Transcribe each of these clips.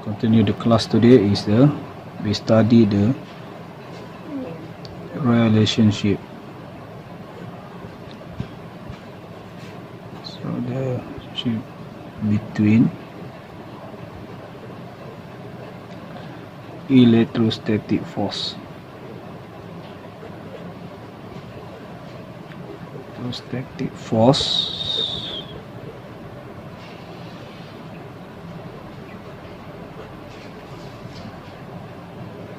Continue the class today is we study the relationship. So the relationship between electrostatic force. Electrostatic force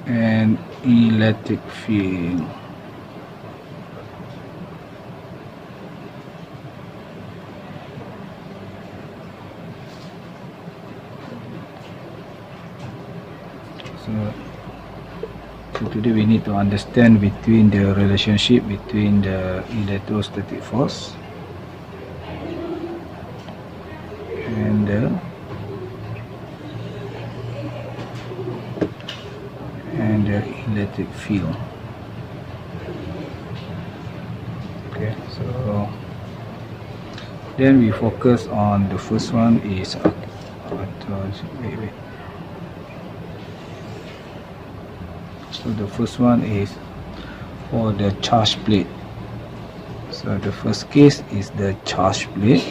and electric field. So today we need to understand between the relationship between the electrostatic force and the electric field. Okay, so then we focus on the first one is So the first one is for the charge plate. So the first case is the charge plate.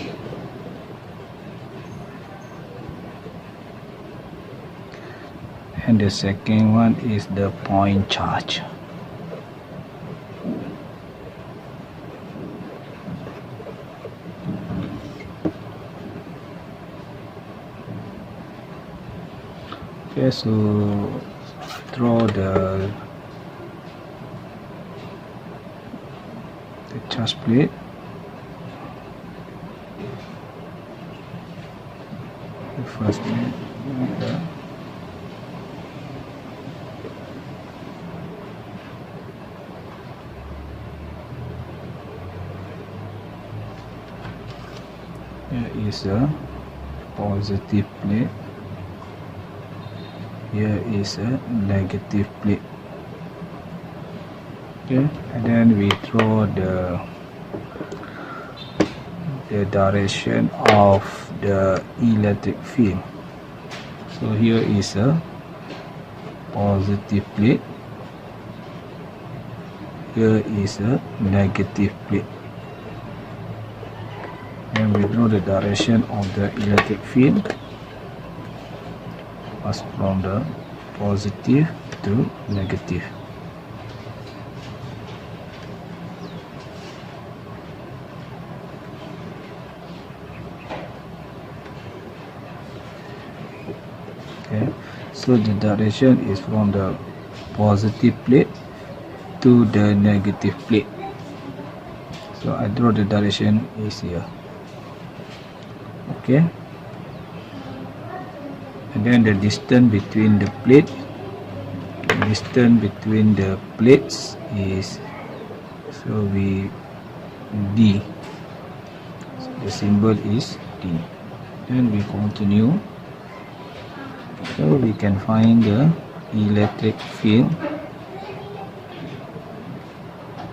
And the second one is the point charge. Okay, so draw the charge plate. The first plate. Here is a positive plate. Here is a negative plate. Okay, and then we draw the direction of the electric field. So here is a positive plate. Here is a negative plate. And we draw the direction of the electric field as from the positive to negative. Okay, so the direction is from the positive plate to the negative plate. So I draw the direction is here. Okay, and then the distance between the plates is, so we D, so the symbol is D. Then we continue, so we can find the electric field.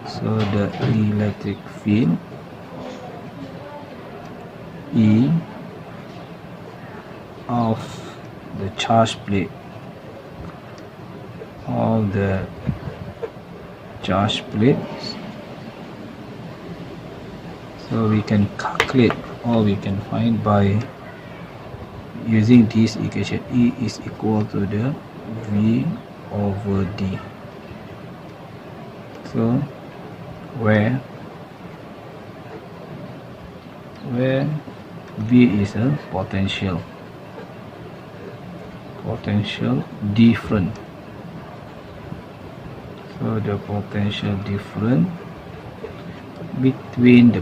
So the electric field E of the charge plate, all the charge plates. So we can calculate, or we can find by using this equation. E is equal to the V over D. So where V is a potential difference. So the potential difference between the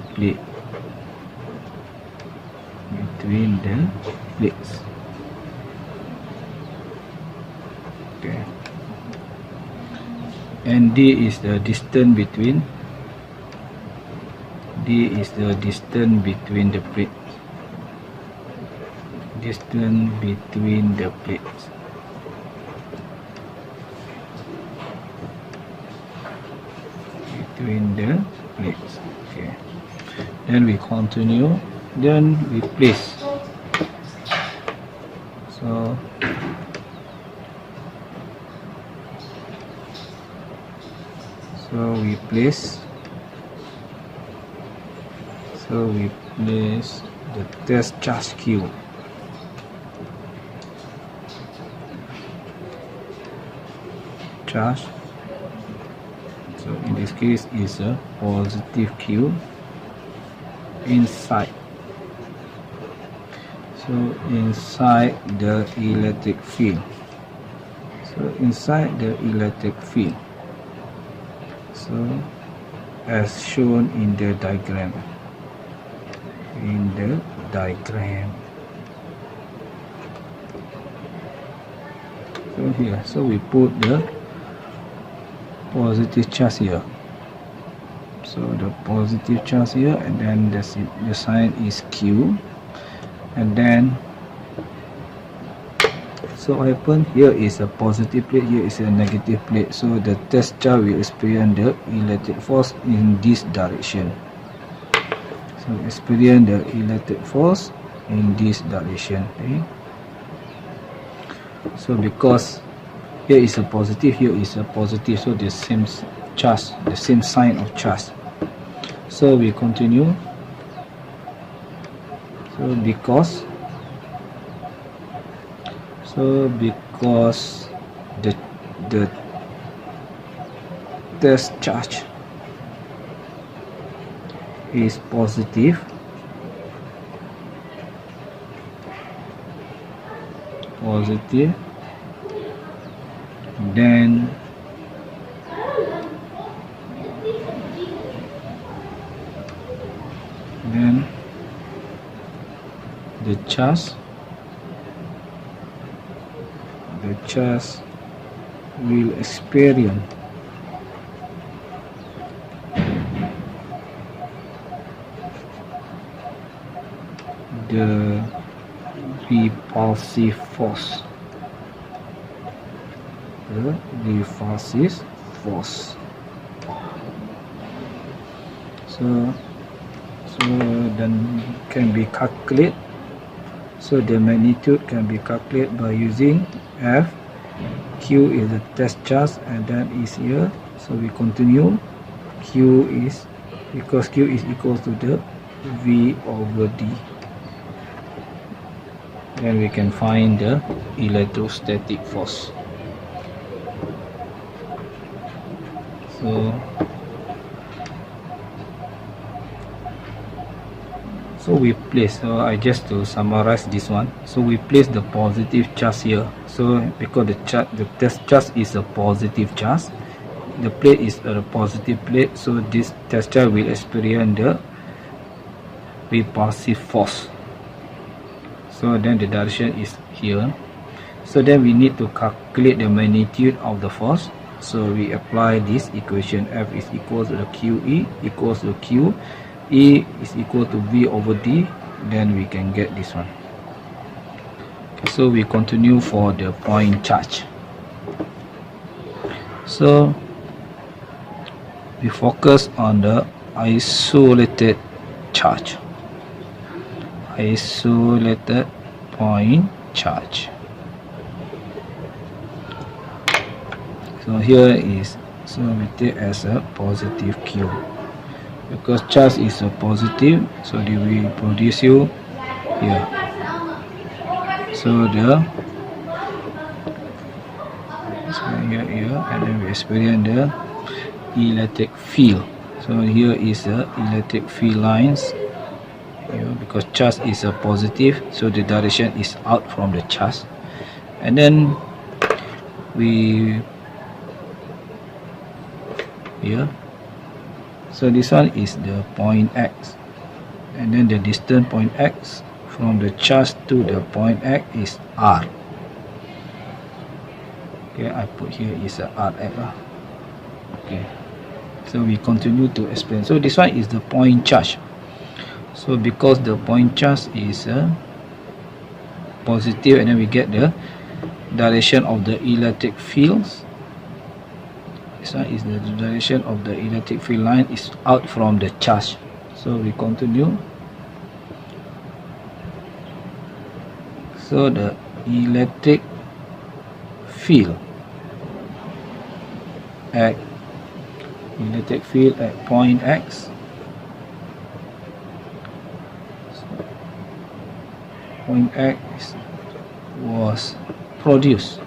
plates. Okay. And D is the distance between the plates. Distance between the plates. Okay. Then we continue. Then we place. So So we place the test charge Q. Charge. So in this case is a positive Q inside. So inside the electric field. So inside the electric field. So as shown in the diagram. So here, so we put the positive charge here. So the positive charge here, and then the sign is Q, and then so what happened here is a positive plate, here is a negative plate. So the test charge will experience the electric force in this direction. So experience the electric force in this direction. Okay. So because here is a positive, here is a positive, so the same charge, the same sign of charge. So we continue. So because the test charge is positive, then the charge will experience the repulsive force. So then can be calculated. So the magnitude can be calculated by using F. Q is the test charge, and then is here. So we continue. Q is, because Q is equal to the V over D. Then we can find the electrostatic force. So we place, so I just to summarize this one. So we place the positive charge here. So because the test charge is a positive charge, the plate is a positive plate, so this test charge will experience the repulsive force. So then the direction is here. So then we need to calculate the magnitude of the force. So we apply this equation. F is equal to the QE equals to Q. E is equal to V over D. Then we can get this one. Okay, so we continue for the point charge. So we focus on the isolated charge. Isolated point charge. So here is, so we take as a positive Q, because charge is a positive, so they will produce you here. So here, and then we experience the electric field. So here is the electric field lines here, because charge is a positive, so the direction is out from the charge. And then we here, so this one is the point X, and then the distance point X from the charge to the point X is R. Okay, I put here is a RX. Okay, so we continue to explain. So this one is the point charge. So because the point charge is positive, and then we get the direction of the electric fields. This one is the direction of the electric field line is out from the charge. So we continue. So the electric field at point X. So point X was produced.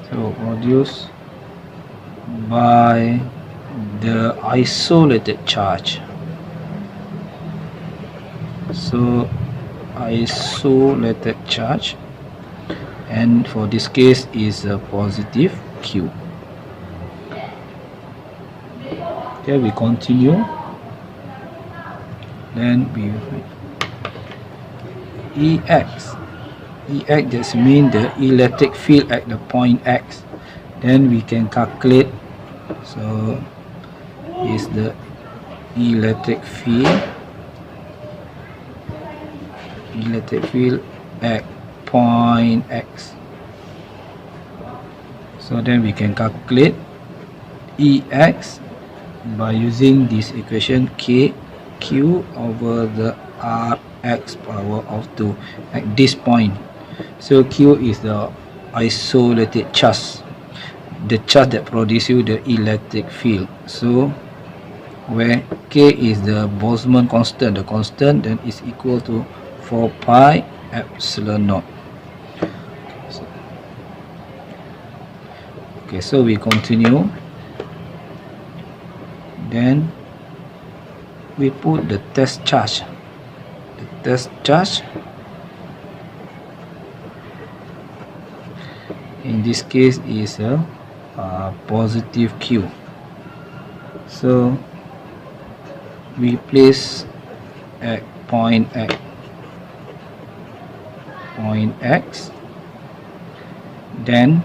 So produced by the isolated charge. So isolated charge, and for this case is a positive Q. Okay, we continue. Then we EX. EX just means the electric field at the point X. Then we can calculate. So is the electric field at point X. So then we can calculate EX by using this equation KQ over the Rx power of 2 at this point. So Q is the isolated charge, the charge that produces the electric field. So where K is the Boltzmann constant, the constant, then is equal to 4 pi epsilon naught. Okay, so we continue. Then we put the test charge. The test charge in this case is a positive Q. So we place at point X, then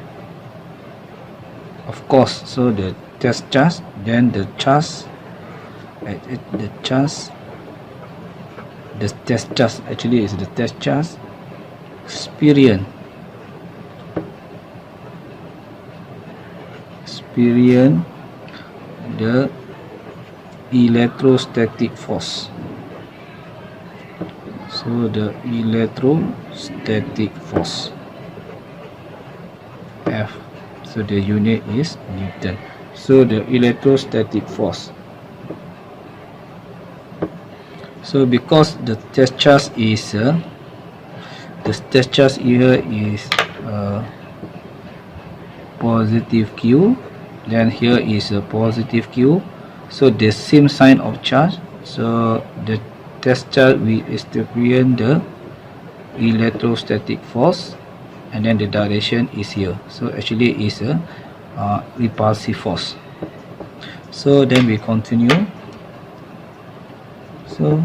of course, so the test charge, then the test charge actually is the test charge experience the electrostatic force. So the electrostatic force F, so the unit is Newton. So the electrostatic force, so because the test charge is here is positive Q, then here is a positive Q, so the same sign of charge. So the test charge will experience the electrostatic force, and then the direction is here. So actually is a repulsive force. So then we continue. So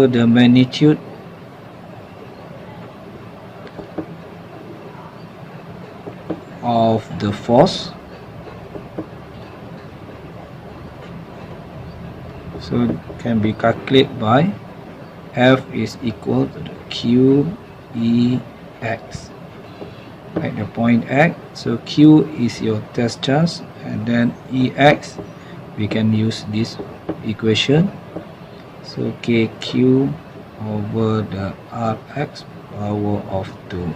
the magnitude of the force, so can be calculated by F is equal to the QEX at the point X. So Q is your test charge, and then EX we can use this equation. So KQ over the Rx power of 2.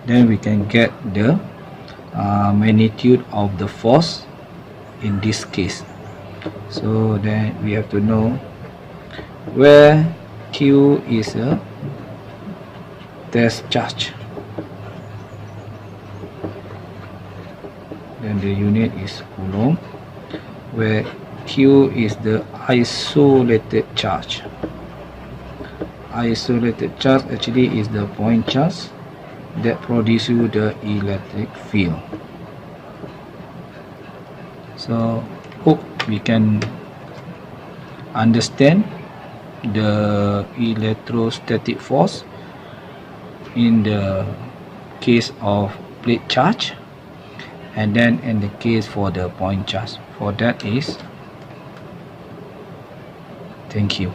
Then we can get the magnitude of the force in this case. So then we have to know where Q is a test charge, then the unit is Coulomb, where Q is the isolated charge. Isolated charge actually is the point charge that produces the electric field. So hope we can understand the electrostatic force in the case of plate charge, and then in the case for the point charge. For that is, thank you.